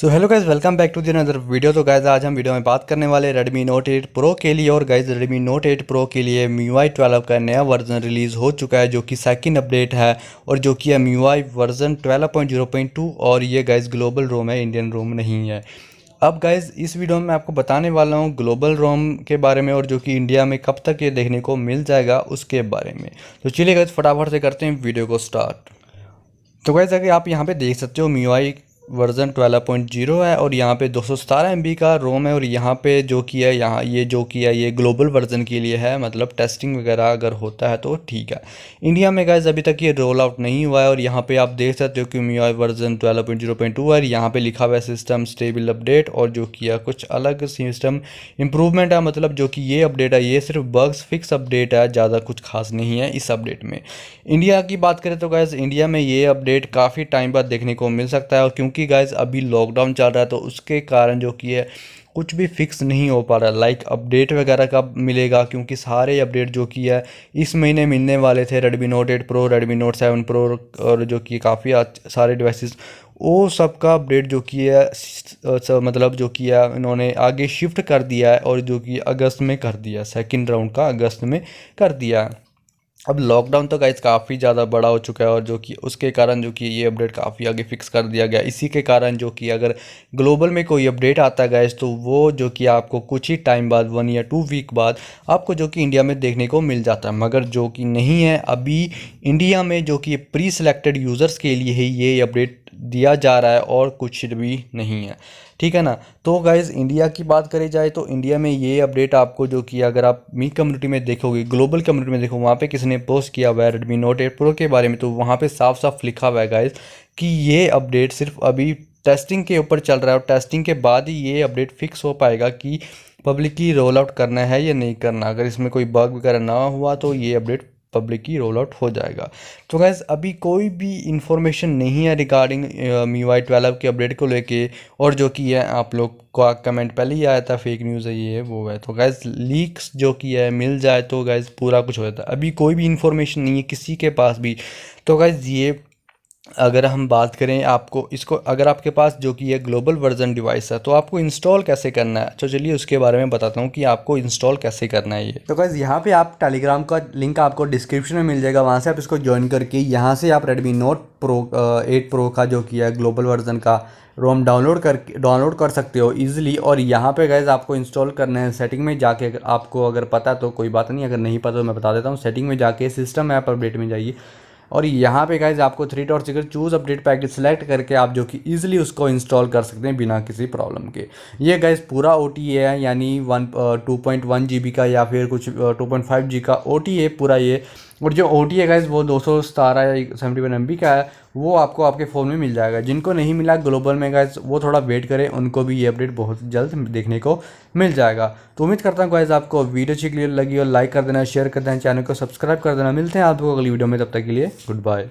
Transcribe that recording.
So hello guys, welcome back to the another video. तो guys आज हम video में बात करने वाले Redmi Note 8 Pro के लिए। और गाइज Redmi Note 8 Pro के लिए MIUI 12 का नया वर्जन रिलीज़ हो चुका है, जो कि सेकंड अपडेट है और जो कि MIUI वर्जन 12.0.2। और ये गाइज ग्लोबल रोम है, इंडियन रोम नहीं है। अब गाइज इस वीडियो में मैं आपको बताने वाला हूँ ग्लोबल रोम के बारे में, और जो कि इंडिया में कब तक ये देखने को मिल जाएगा उसके बारे में। तो चलिए गाइज फटाफट से करते हैं वीडियो को स्टार्ट। तो गाइज अगर आप यहाँ पे देख सकते हो MIUI वर्जन 12.0 है और यहाँ पे 217 MB का रोम है। और यहाँ पे जो किया है, यहाँ ये जो किया है ये ग्लोबल वर्जन के लिए है, मतलब टेस्टिंग वगैरह अगर होता है तो ठीक है। इंडिया में गाइज अभी तक ये रोल आउट नहीं हुआ है। और यहाँ पे आप देख सकते हो कि MIUI वर्जन 12.0.2 है। यहाँ पे लिखा हुआ है सिस्टम स्टेबल अपडेट, और जो किया कुछ अलग सिस्टम इम्प्रूवमेंट है, मतलब जो कि ये अपडेट है ये सिर्फ बग्स फिक्स अपडेट है, ज़्यादा कुछ खास नहीं है इस अपडेट में। इंडिया की बात करें तो गाइज इंडिया में ये अपडेट काफ़ी टाइम बाद देखने को मिल सकता है। और क्योंकि गाइज अभी लॉकडाउन चल रहा है तो उसके कारण जो कि है कुछ भी फिक्स नहीं हो पा रहा। लाइक अपडेट वगैरह कब मिलेगा, क्योंकि सारे अपडेट जो कि है इस महीने मिलने वाले थे। Redmi Note 8 Pro, Redmi Note 7 Pro और जो कि काफ़ी सारे डिवाइसेस, वो सब का अपडेट जो कि है मतलब जो कि है इन्होंने आगे शिफ्ट कर दिया है, और जो कि अगस्त में कर दिया, सेकंड राउंड का अगस्त में कर दिया है। अब लॉकडाउन तो गाइज काफ़ी ज़्यादा बड़ा हो चुका है, और जो कि उसके कारण जो कि ये अपडेट काफ़ी आगे फिक्स कर दिया गया। इसी के कारण जो कि अगर ग्लोबल में कोई अपडेट आता है गाइज, तो वो जो कि आपको कुछ ही टाइम बाद 1 या 2 वीक बाद आपको जो कि इंडिया में देखने को मिल जाता है। मगर जो कि नहीं है अभी इंडिया में, जो कि प्री सिलेक्टेड यूज़र्स के लिए ही ये अपडेट दिया जा रहा है और कुछ भी नहीं है, ठीक है ना। तो गाइज़ इंडिया की बात करी जाए तो इंडिया में ये अपडेट आपको जो कि अगर आप मी कम्युनिटी में देखोगे, ग्लोबल कम्युनिटी में देखो, वहाँ पे किसी ने पोस्ट किया हुआ है Redmi Note 8 Pro के बारे में, तो वहाँ पे साफ साफ लिखा हुआ है गाइज़ कि ये अपडेट सिर्फ अभी टेस्टिंग के ऊपर चल रहा है, और टेस्टिंग के बाद ही ये अपडेट फिक्स हो पाएगा कि पब्लिक की रोल आउट करना है या नहीं करना। अगर इसमें कोई बग वगैरह ना हुआ तो ये अपडेट पब्लिक की रोल आउट हो जाएगा। तो गैस अभी कोई भी इंफॉर्मेशन नहीं है रिगार्डिंग MIUI 12 के अपडेट को लेके। और जो कि है आप लोग का कमेंट पहले ही आया था फेक न्यूज़ है ये वो है। तो गैस लीक्स जो कि है मिल जाए तो गैस पूरा कुछ हो जाता है। अभी कोई भी इंफॉर्मेशन नहीं है किसी के पास भी। तो गैस ये अगर हम बात करें आपको इसको, अगर आपके पास जो कि ये ग्लोबल वर्जन डिवाइस है तो आपको इंस्टॉल कैसे करना है, तो चलिए उसके बारे में बताता हूँ कि आपको इंस्टॉल कैसे करना है ये। तो गाइस यहाँ पे आप टेलीग्राम का लिंक आपको डिस्क्रिप्शन में मिल जाएगा, वहाँ से आप इसको ज्वाइन करके यहाँ से आप Redmi Note Pro 8 Pro का जो कि है ग्लोबल वर्जन का रोम डाउनलोड कर सकते हो ईजिली। और यहाँ पे गाइज आपको इंस्टॉल करना है सेटिंग में जाके। अगर आपको अगर पता तो कोई बात नहीं, अगर नहीं पता तो मैं बता देता हूँ। सेटिंग में जाके सिस्टम ऐप अपडेट में जाइए, और यहाँ पे गाइज आपको 3 डॉट से चूज़ अपडेट पैकेज सेलेक्ट करके आप जो कि ईजिली उसको इंस्टॉल कर सकते हैं बिना किसी प्रॉब्लम के। ये गाइज पूरा OTA है, यानी 2.1 GB का या फिर कुछ 2.5 GB का OTA पूरा ये। और जो OTA गाइज वो 217 या 71 MB का है, वो आपको आपके फ़ोन में मिल जाएगा। जिनको नहीं मिला ग्लोबल में गाइज वो थोड़ा वेट करें, उनको भी ये अपडेट बहुत जल्द देखने को मिल जाएगा। तो उम्मीद करता हूँ गाइज आपको वीडियो अच्छी क्लियर लगी, और लाइक कर देना, शेयर कर देना, चैनल को सब्सक्राइब कर देना। मिलते हैं आपको अगली वीडियो में, तब तक के लिए गुड बाय।